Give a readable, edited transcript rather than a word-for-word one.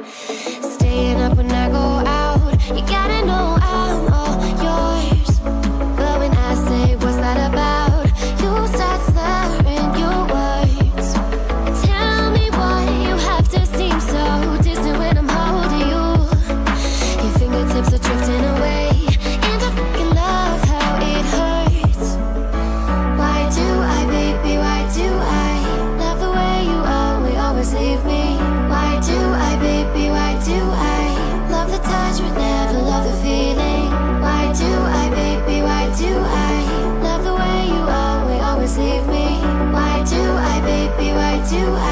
Staying up when I go out, you gotta know I'm all yours. But when I say what's that about, you start slurring your words. Tell me why you have to seem so distant when I'm holding you. Your fingertips are drifting away, and I fucking love how it hurts. Why do I, baby, why do I love the way you always leave me? Why do I, baby, why do I love the touch but never love the feeling? Why do I, baby, why do I love the way you always leave me? Why do I, baby, why do I